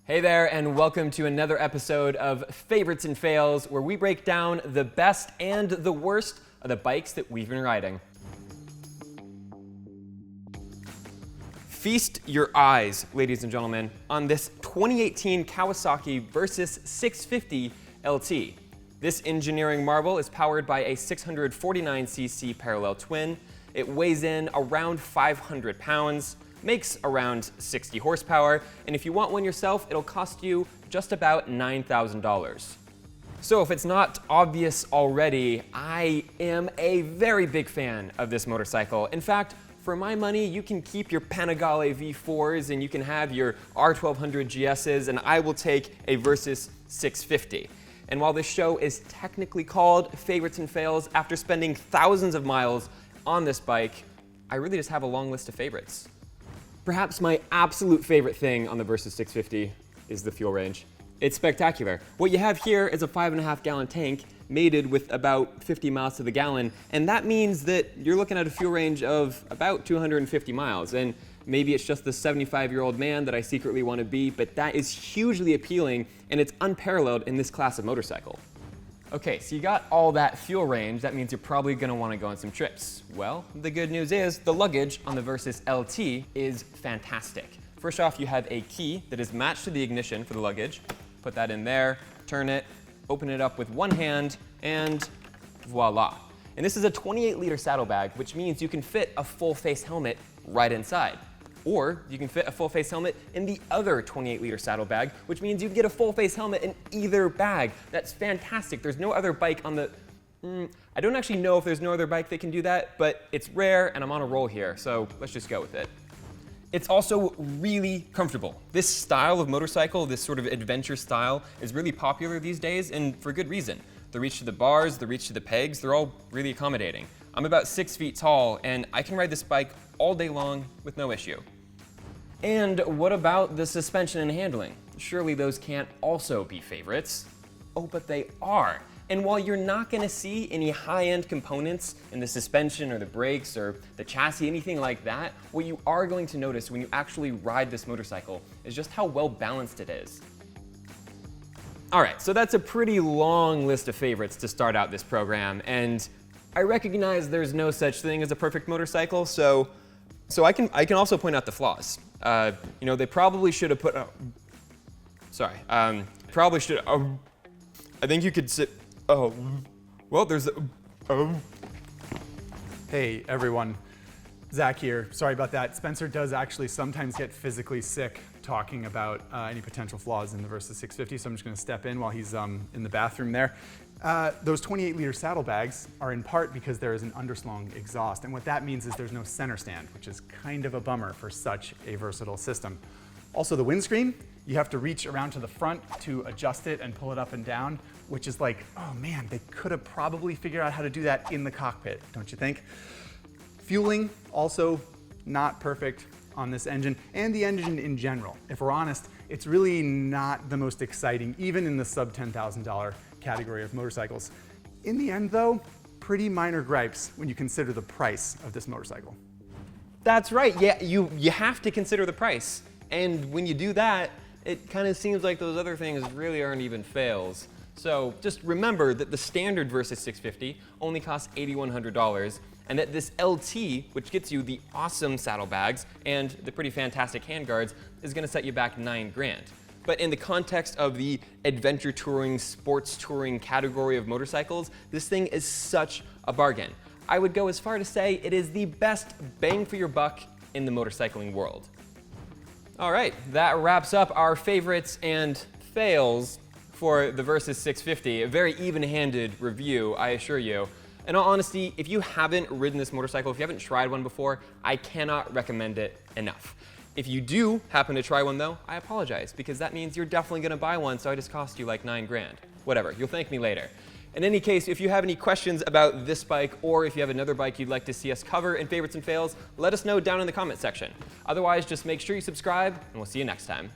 Hey there, and welcome to another episode of Favorites and Fails, where we break down the best and the worst of the bikes that we've been riding. Feast your eyes, ladies and gentlemen, on this 2018 Kawasaki Versys 650 LT. This engineering marvel is powered by a 649cc parallel twin. It weighs in around 500 pounds. Makes around 60 horsepower, and if you want one yourself, it'll cost you just about $9,000. So if it's not obvious already, I am a very big fan of this motorcycle. In fact, for my money, you can keep your Panigale V4s and you can have your R1200 GSs, and I will take a Versys 650. And while this show is technically called Favorites and Fails, after spending thousands of miles on this bike, I really just have a long list of favorites. Perhaps my absolute favorite thing on the Versys 650 is the fuel range. It's spectacular. What you have here is a 5.5 gallon tank mated with about 50 miles to the gallon, and that means that you're looking at a fuel range of about 250 miles. And maybe it's just the 75-year-old man that I secretly want to be, but that is hugely appealing, and it's unparalleled in this class of motorcycle. Okay, so you got all that fuel range. That means you're probably gonna wanna go on some trips. Well, the good news is the luggage on the Versys LT is fantastic. First off, you have a key that is matched to the ignition for the luggage. Put that in there, turn it, open it up with one hand, and voila. And this is a 28-liter saddlebag, which means you can fit a full face helmet right inside. Or you can fit a full face helmet in the other 28-liter saddlebag, which means you can get a full face helmet in either bag. That's fantastic. There's no other bike on the... I don't actually know if there's no other bike that can do that, but it's rare and I'm on a roll here, so let's just go with it. It's also really comfortable. This style of motorcycle, this sort of adventure style, is really popular these days, and for good reason. The reach to the bars, the reach to the pegs, they're all really accommodating. I'm about 6 feet tall, and I can ride this bike all day long with no issue. And what about the suspension and handling? Surely those can't also be favorites. Oh, but they are. And while you're not gonna see any high-end components in the suspension or the brakes or the chassis, anything like that, what you are going to notice when you actually ride this motorcycle is just how well balanced it is. All right, so that's a pretty long list of favorites to start out this program, and I recognize there's no such thing as a perfect motorcycle, so I can also point out the flaws. You know, they probably should have put, probably should, I think you could sit, well, there's, Hey everyone, Zach here. Sorry about that. Spencer does actually sometimes get physically sick talking about any potential flaws in the Versys 650, so I'm just gonna step in while he's in the bathroom there. Those 28-liter saddlebags are in part because there is an underslung exhaust, and what that means is there's no center stand, which is kind of a bummer for such a versatile system. Also, the windscreen, you have to reach around to the front to adjust it and pull it up and down, which is like, oh man, they could have probably figured out how to do that in the cockpit, don't you think? Fueling, also not perfect on this engine, and the engine in general. If we're honest, it's really not the most exciting, even in the sub $10,000 category of motorcycles. In the end though, pretty minor gripes when you consider the price of this motorcycle. That's right, yeah, you have to consider the price. And when you do that, it kind of seems like those other things really aren't even fails. So just remember that the standard Versys 650 only costs $8,100, and that this LT, which gets you the awesome saddlebags and the pretty fantastic handguards, is gonna set you back $9 grand. But in the context of the adventure touring, sports touring category of motorcycles, this thing is such a bargain. I would go as far to say it is the best bang for your buck in the motorcycling world. All right, that wraps up our favorites and fails for the Versys 650. A very even-handed review, I assure you. In all honesty, if you haven't ridden this motorcycle, if you haven't tried one before, I cannot recommend it enough. If you do happen to try one though, I apologize, because that means you're definitely gonna buy one, so it just cost you like $9 grand. Whatever, you'll thank me later. In any case, if you have any questions about this bike, or if you have another bike you'd like to see us cover in Favorites and Fails, let us know down in the comment section. Otherwise, just make sure you subscribe, and we'll see you next time.